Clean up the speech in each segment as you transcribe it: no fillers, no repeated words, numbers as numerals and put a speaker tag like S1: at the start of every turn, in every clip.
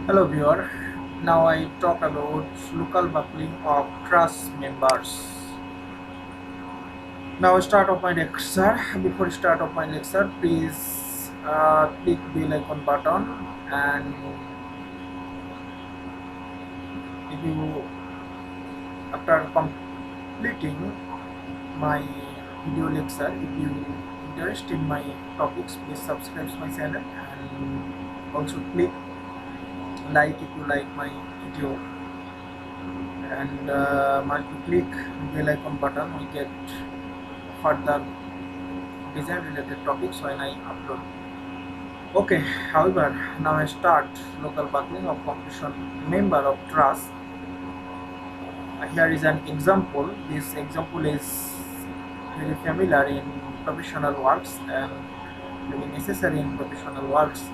S1: Hello viewer, now I talk about local buckling of truss members. Now start of my lecture. Before start of my lecture, please click bell icon button, and if you after completing my video lecture, if you interest in my topics, please subscribe my channel and also click like if you like my video, and click bell icon button. We get further design related topics when I upload. Okay, however, now I start local buckling of compression member of truss. Here is an example. This example is very familiar in professional works and very necessary in professional works.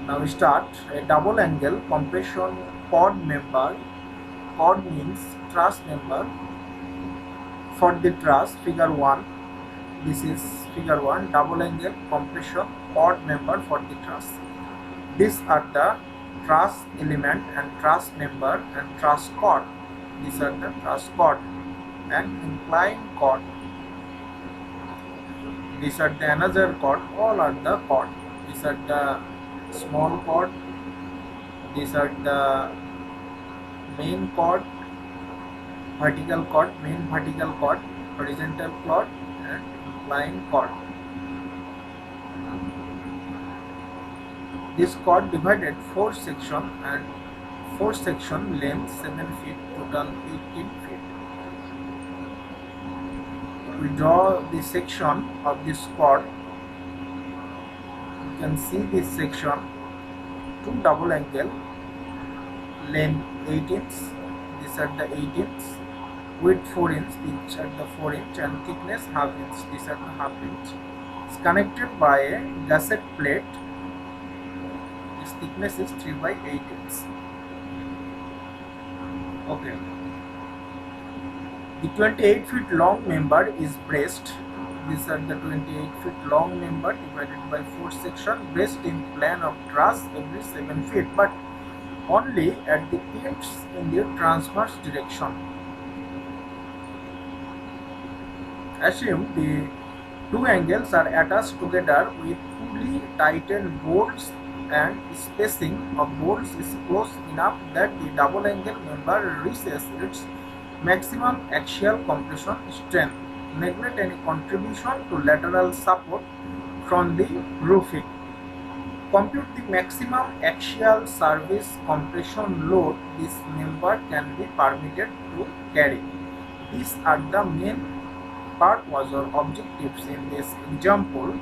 S1: Now we start a double angle compression cord member. Cord means truss member for the truss. Figure 1. This is figure 1, double angle compression cord member for the truss. These are the truss element and truss member and truss cord. These are the truss cord and inclined cord. These are the another cord. All are the cord. These are the small cord. These are the main cord, vertical cord, main vertical cord, horizontal cord, and inclined cord. This cord divided 4 section and 4 section length 7 feet, total 18 feet. We draw the section of this cord. You can see this section, 2 double angle, length 8 inch, these are the 8 inch, width 4 inch, each are the 4 inch, and thickness half inch, these are the half inch. It's connected by a gusset plate. Its thickness is 3 by 8 inch. Okay. The 28 feet long member is braced. These are the 28 feet long member divided by 4 section, braced in plane of truss every 7 feet, but only at the ends in the transverse direction. Assume the two angles are attached together with fully tightened bolts and spacing of bolts is close enough that the double angle member reaches its maximum axial compression strength. Neglect any contribution to lateral support from the roofing. Compute the maximum axial service compression load this member can be permitted to carry. These are the main purpose or objectives in this example.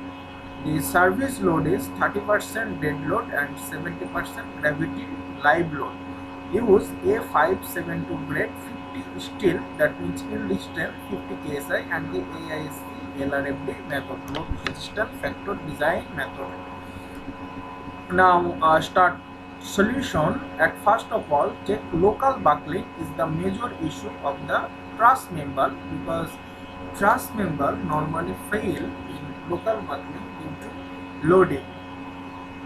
S1: The service load is 30% dead load and 70% gravity live load. Use A572 grade 50 steel, that means yield strength 50 KSI, and the AISC LRFD method, load resistance factor design method. Now start solution. At first of all, check local buckling is the major issue of the truss member, because truss member normally fail in local buckling due to loading,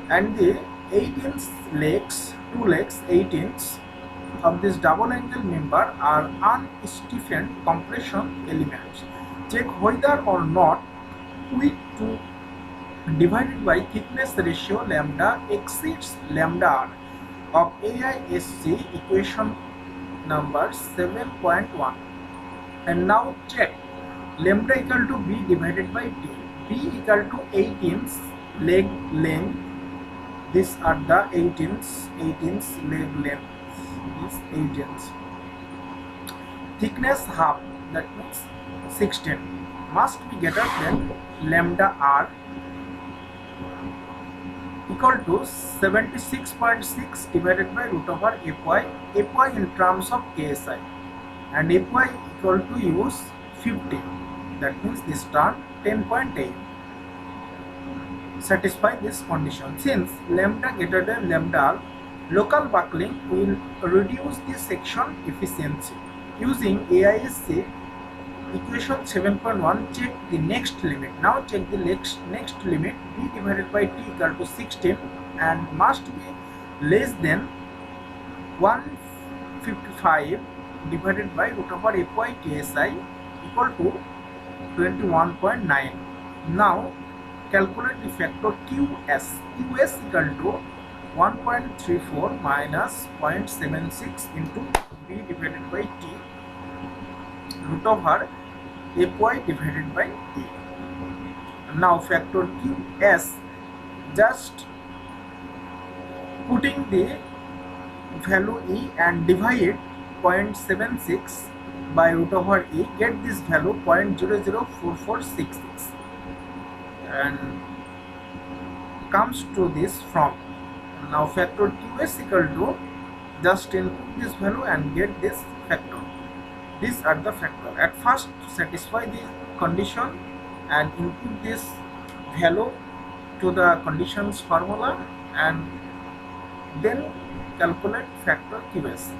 S1: and the 8-inch legs, two legs 8 inch of this double angle member are unstiffened compression elements. Check whether or not width to divided by thickness ratio lambda exceeds lambda r of AISC equation number 7.1. And now check lambda equal to B divided by T. B equal to 8 inch leg length. These are the 8 inch leg length is 8 inch. Thickness half, that means 16, must be greater than lambda r equal to 76.6 divided by root over Fy. Fy in terms of KSI, and Fy equal to use 50, that means this term 10.8. Satisfy this condition. Since lambda greater than lambda r, local buckling will reduce the section efficiency. Using AISC equation 7.1, check the next limit. Now check the next limit. B divided by T equal to 16 and must be less than 155 divided by root over Fy TSI equal to 21.9. Now calculate the factor QS. QS equal to 1.34 minus 0.76 into B divided by T root over Fy divided by T. Now factor QS, just putting the value E and divide 0.76 by root over E, get this value 0.004466 and comes to this from. Now factor QS equal to, just input this value and get this factor. These are the factor. At first satisfy the condition and input this value to the conditions formula and then calculate factor QS.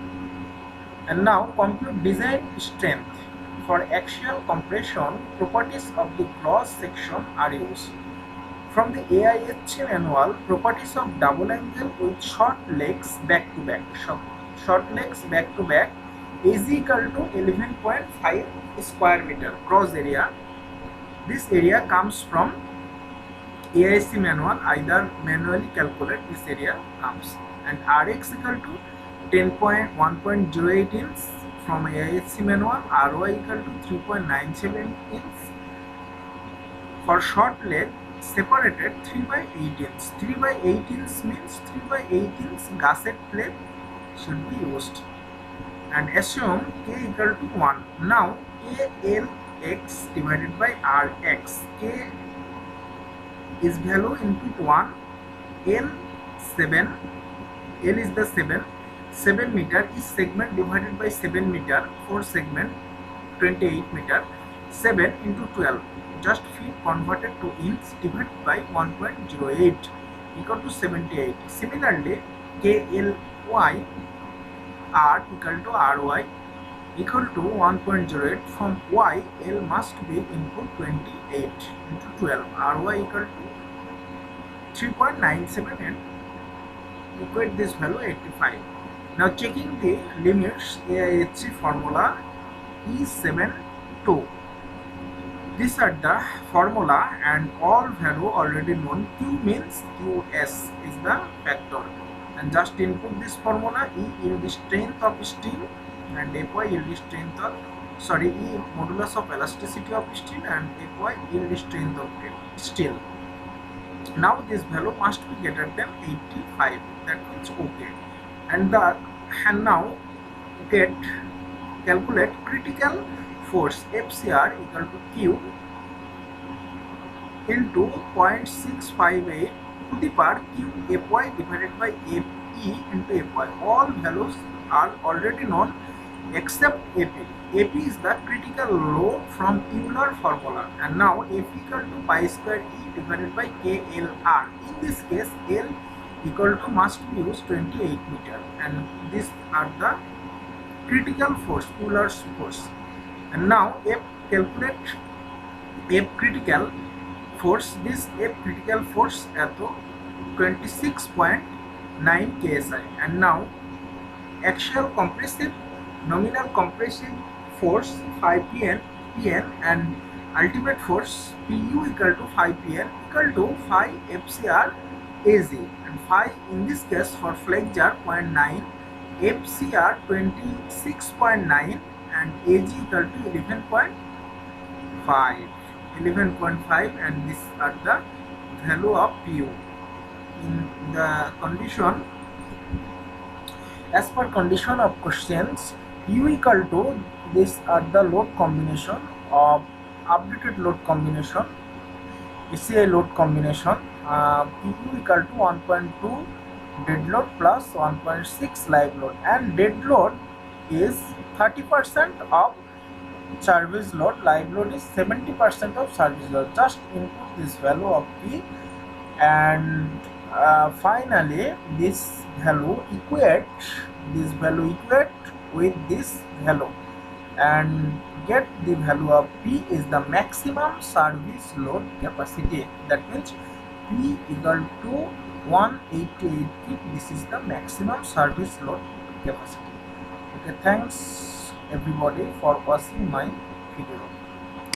S1: And now compute design strength. For axial compression, properties of the cross section are used. From the AIHC manual, properties of double angle with short legs back to back. Short legs back to back is equal to 11.5 square meter cross area. This area comes from AIHC manual, either manually calculate this area comes. And Rx equal to 1.08 inch from AIHC manual, Ry equal to 3.97 inch. For short leg, separated 3 by 8 inch. 3 by 8 inch means 3 by 8 inch gusset plate should be used. And assume K equal to 1. Now KLX divided by Rx. K is value input 1, L 7, L is the 7 meter is segment divided by 7 meter, 4 segment 28 meter, 7 into 12, just feet converted to inch divided by 1.08 equal to 78. Similarly, KLY R equal to RY equal to 1.08. From Y, L must be input 28 into 12, RY equal to 3.97 and equate this value 85. Now checking the limits, AIHC formula E7 2. These are the formula and all value already known. Q means QS is the factor, and just input this formula. E yield the strength of steel and Fy yield the strength of E modulus of elasticity of steel and Fy yield the strength of steel. Now this value must be greater than 85. That means okay. And now calculate critical force FCR equal to Q into 0.658 to the power Q Fy divided by Fe into Fy. All values are already known except Ap. Ap is the critical load from Euler formula, and now F equal to pi square E divided by KLR. In this case, L equal to must be used 28 meter, and these are the critical force, Euler's force. And now calculate F critical force. This F critical force at 26.9 KSI. And now axial compressive nominal compressive force 5 Pn and ultimate force Pu equal to 5 Pn equal to 5 FCR AZ, and 5 in this case for flexure 0.9, FCR 26.9 and AG equal to 11.5, and these are the value of Pu. In the condition, as per condition of questions, Pu equal to, these are the load combination of updated load combination, ACI load combination. Pu equal to 1.2 dead load plus 1.6 live load, and dead load is 30% of service load, live load is 70% of service load. Just input this value of P, and finally this value equate with this value and get the value of P is the maximum service load capacity. That means P equal to 188 feet. This is the maximum service load capacity. Okay, thanks everybody for watching my video.